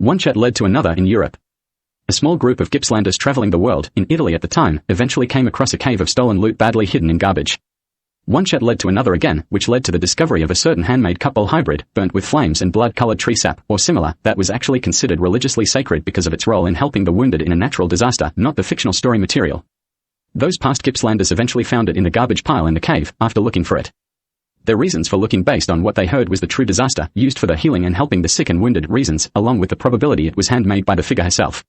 One chat led to another in Europe. A small group of Gippslanders traveling the world, in Italy at the time, eventually came across a cave of stolen loot badly hidden in garbage. One chat led to another again, which led to the discovery of a certain handmade couple hybrid, burnt with flames and blood-colored tree sap, or similar, that was actually considered religiously sacred because of its role in helping the wounded in a natural disaster, not the fictional story material. Those past Gippslanders eventually found it in the garbage pile in the cave, after looking for it. Their reasons for looking based on what they heard was the true disaster, used for the healing and helping the sick and wounded reasons, along with the probability it was handmade by the figure herself.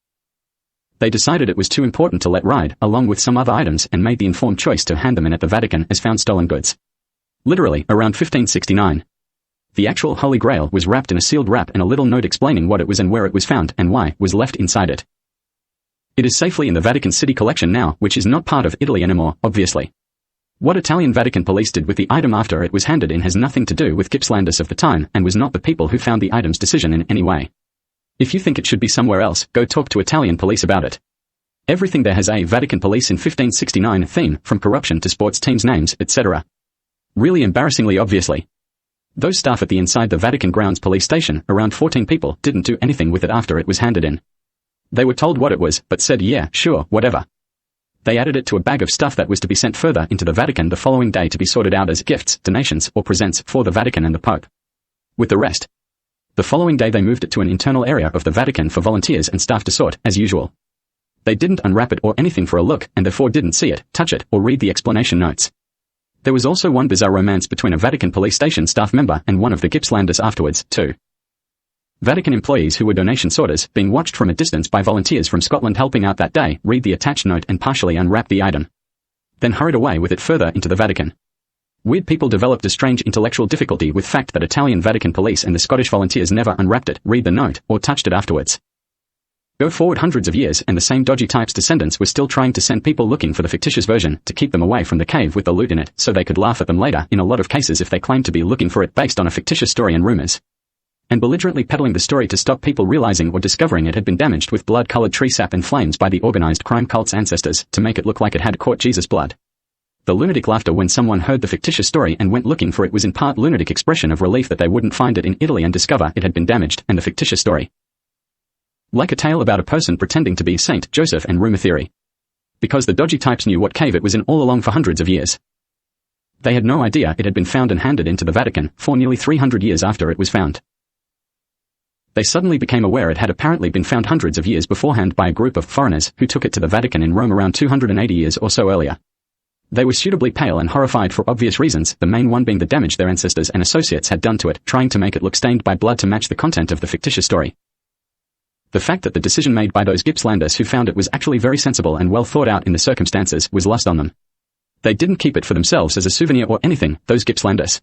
They decided it was too important to let ride, along with some other items, and made the informed choice to hand them in at the Vatican as found stolen goods. Literally, around 1569. The actual Holy Grail was wrapped in a sealed wrap, and a little note explaining what it was and where it was found, and why, was left inside it. It is safely in the Vatican City collection now, which is not part of Italy anymore, obviously. What Italian Vatican police did with the item after it was handed in has nothing to do with Gippslanders of the time, and was not the people who found the item's decision in any way. If you think it should be somewhere else, go talk to Italian police about it. Everything there has a Vatican police in 1569 theme, from corruption to sports teams' names, etc. Really embarrassingly obviously. Those staff at the inside the Vatican grounds police station, around 14 people, didn't do anything with it after it was handed in. They were told what it was, but said yeah, sure, whatever. They added it to a bag of stuff that was to be sent further into the Vatican the following day to be sorted out as gifts, donations, or presents for the Vatican and the Pope. With the rest. The following day they moved it to an internal area of the Vatican for volunteers and staff to sort, as usual. They didn't unwrap it or anything for a look, and therefore didn't see it, touch it, or read the explanation notes. There was also one bizarre romance between a Vatican police station staff member and one of the Gippslanders afterwards, too. Vatican employees who were donation sorters, being watched from a distance by volunteers from Scotland helping out that day, read the attached note and partially unwrap the item. Then hurried away with it further into the Vatican. Weird people developed a strange intellectual difficulty with fact that Italian Vatican police and the Scottish volunteers never unwrapped it, read the note, or touched it afterwards. Go forward hundreds of years and the same dodgy type's descendants were still trying to send people looking for the fictitious version to keep them away from the cave with the loot in it, so they could laugh at them later in a lot of cases if they claimed to be looking for it based on a fictitious story and rumors. And belligerently peddling the story to stop people realizing or discovering it had been damaged with blood-colored tree sap and flames by the organized crime cult's ancestors to make it look like it had caught Jesus' blood. The lunatic laughter when someone heard the fictitious story and went looking for it was in part lunatic expression of relief that they wouldn't find it in Italy and discover it had been damaged, and the fictitious story. Like a tale about a person pretending to be Saint Joseph and rumor theory. Because the dodgy types knew what cave it was in all along for hundreds of years. They had no idea it had been found and handed into the Vatican for nearly 300 years after it was found. They suddenly became aware it had apparently been found hundreds of years beforehand by a group of foreigners who took it to the Vatican in Rome around 280 years or so earlier. They were suitably pale and horrified for obvious reasons, the main one being the damage their ancestors and associates had done to it, trying to make it look stained by blood to match the content of the fictitious story. The fact that the decision made by those Gippslanders who found it was actually very sensible and well thought out in the circumstances was lost on them. They didn't keep it for themselves as a souvenir or anything, those Gippslanders.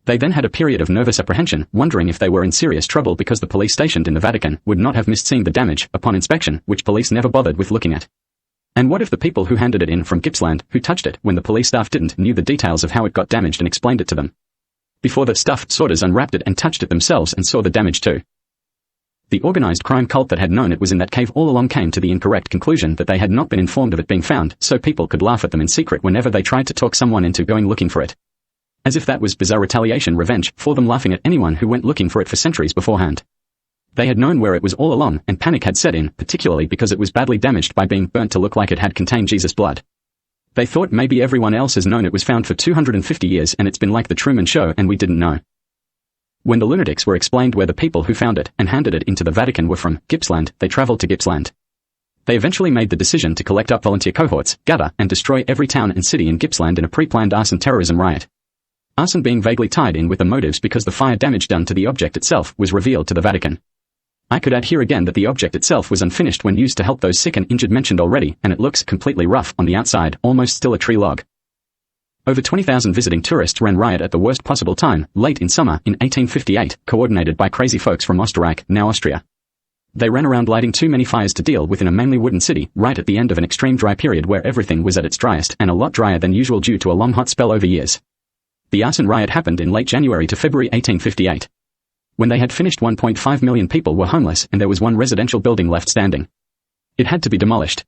They then had a period of nervous apprehension, wondering if they were in serious trouble because the police stationed in the Vatican would not have missed seeing the damage upon inspection, which police never bothered with looking at. And what if the people who handed it in from Gippsland, who touched it when the police staff didn't, knew the details of how it got damaged and explained it to them? Before the staff sorters unwrapped it and touched it themselves and saw the damage too. The organized crime cult that had known it was in that cave all along came to the incorrect conclusion that they had not been informed of it being found, so people could laugh at them in secret whenever they tried to talk someone into going looking for it. As if that was bizarre retaliation revenge for them laughing at anyone who went looking for it for centuries beforehand. They had known where it was all along, and panic had set in, particularly because it was badly damaged by being burnt to look like it had contained Jesus' blood. They thought maybe everyone else has known it was found for 250 years and it's been like the Truman Show and we didn't know. When the lunatics were explained where the people who found it and handed it into the Vatican were from, Gippsland, they traveled to Gippsland. They eventually made the decision to collect up volunteer cohorts, gather, and destroy every town and city in Gippsland in a pre-planned arson terrorism riot. Arson being vaguely tied in with the motives because the fire damage done to the object itself was revealed to the Vatican. I could add here again that the object itself was unfinished when used to help those sick and injured mentioned already, and it looks completely rough on the outside, almost still a tree log. Over 20,000 visiting tourists ran riot at the worst possible time, late in summer, in 1858, coordinated by crazy folks from Österreich, now Austria. They ran around lighting too many fires to deal with in a mainly wooden city, right at the end of an extreme dry period where everything was at its driest and a lot drier than usual due to a long hot spell over years. The arson riot happened in late January to February 1858. When they had finished, 1.5 million people were homeless and there was one residential building left standing. It had to be demolished.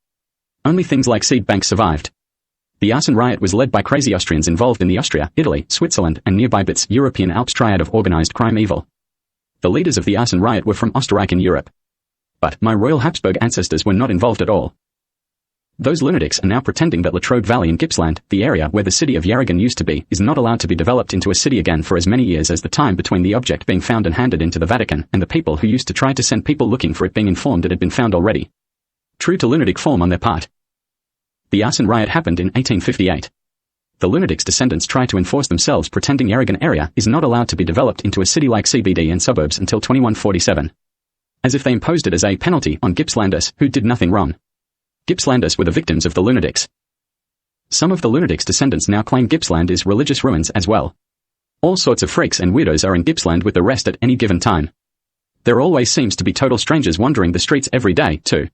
Only things like seed banks survived. The arson riot was led by crazy Austrians involved in the Austria, Italy, Switzerland, and nearby bits European Alps triad of organized crime evil. The leaders of the Arson riot were from Österreich in Europe. But my royal Habsburg ancestors were not involved at all. Those lunatics are now pretending that Latrobe Valley and Gippsland, the area where the city of Yarragon used to be, is not allowed to be developed into a city again for as many years as the time between the object being found and handed into the Vatican and the people who used to try to send people looking for it being informed it had been found already. True to lunatic form on their part. The Arson riot happened in 1858. The lunatics' descendants try to enforce themselves pretending Yarragon area is not allowed to be developed into a city like CBD and suburbs until 2147. As if they imposed it as a penalty on Gippslanders who did nothing wrong. Gippslanders were the victims of the lunatics. Some of the lunatics' descendants now claim Gippsland is religious ruins as well. All sorts of freaks and weirdos are in Gippsland with the rest at any given time. There always seems to be total strangers wandering the streets every day, too.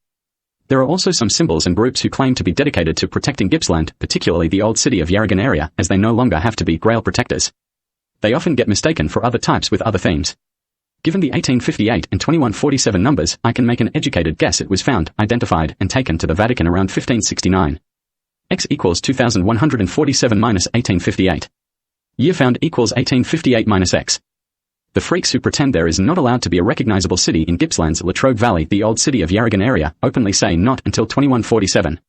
There are also some symbols and groups who claim to be dedicated to protecting Gippsland, particularly the old city of Yarragon area, as they no longer have to be Grail protectors. They often get mistaken for other types with other themes. Given the 1858 and 2147 numbers, I can make an educated guess it was found, identified, and taken to the Vatican around 1569. X equals 2147 minus 1858. Year found equals 1858 minus X. The freaks who pretend there is not allowed to be a recognizable city in Gippsland's Latrobe Valley, the old city of Yarragon area, openly say not until 2147.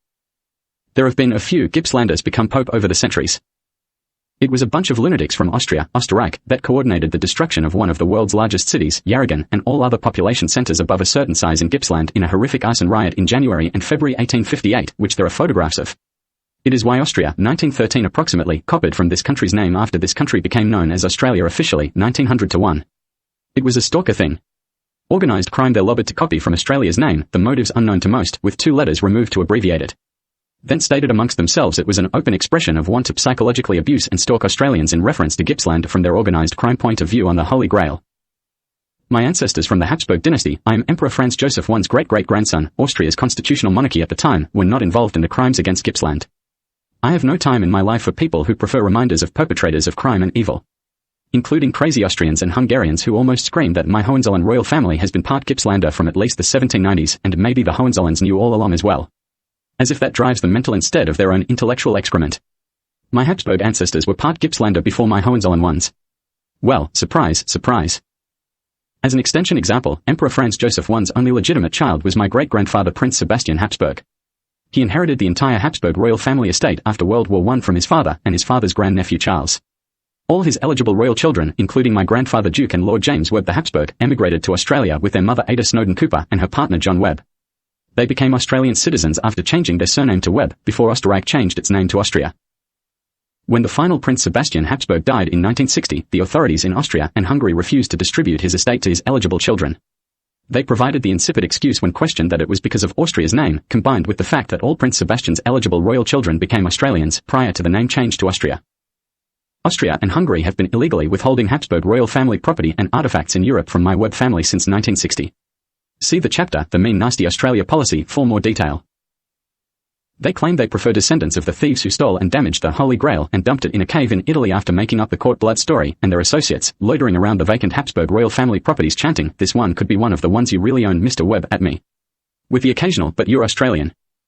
There have been a few Gippslanders become pope over the centuries. It was a bunch of lunatics from Austria, Österreich, that coordinated the destruction of one of the world's largest cities, Yarragon, and all other population centers above a certain size in Gippsland in a horrific arson riot in January and February 1858, which there are photographs of. It is why Austria, 1913 approximately, copied from this country's name after this country became known as Australia officially, 1900-1. It was a stalker thing. Organized crime they lobbied to copy from Australia's name, the motives unknown to most, with 2 letters removed to abbreviate it. Then stated amongst themselves it was an open expression of want to psychologically abuse and stalk Australians in reference to Gippsland from their organized crime point of view on the Holy Grail. My ancestors from the Habsburg dynasty, I am Emperor Franz Joseph I's great-great-grandson, Austria's constitutional monarchy at the time, were not involved in the crimes against Gippsland. I have no time in my life for people who prefer reminders of perpetrators of crime and evil. Including crazy Austrians and Hungarians who almost scream that my Hohenzollern royal family has been part Gippslander from at least the 1790s, and maybe the Hohenzollerns knew all along as well. As if that drives them mental instead of their own intellectual excrement. My Habsburg ancestors were part Gippslander before my Hohenzollern ones. Well, surprise, surprise. As an extension example, Emperor Franz Joseph I's only legitimate child was my great-grandfather Prince Sebastian Habsburg. He inherited the entire Habsburg royal family estate after World War I from his father and his father's grandnephew Charles. All his eligible royal children, including my grandfather Duke and Lord James Webb the Habsburg, emigrated to Australia with their mother Ada Snowden Cooper and her partner John Webb. They became Australian citizens after changing their surname to Webb, before Österreich changed its name to Austria. When the final Prince Sebastian Habsburg died in 1960, the authorities in Austria and Hungary refused to distribute his estate to his eligible children. They provided the insipid excuse when questioned that it was because of Austria's name, combined with the fact that all Prince Sebastian's eligible royal children became Australians prior to the name change to Austria. Austria and Hungary have been illegally withholding Habsburg royal family property and artifacts in Europe from my Webb family since 1960. See the chapter, The Mean Nasty Australia Policy, for more detail. They claim they prefer descendants of the thieves who stole and damaged the Holy Grail and dumped it in a cave in Italy after making up the court blood story, and their associates, loitering around the vacant Habsburg royal family properties chanting, "This one could be one of the ones you really own, Mr. Webb," at me. With the occasional, "But you're Australian."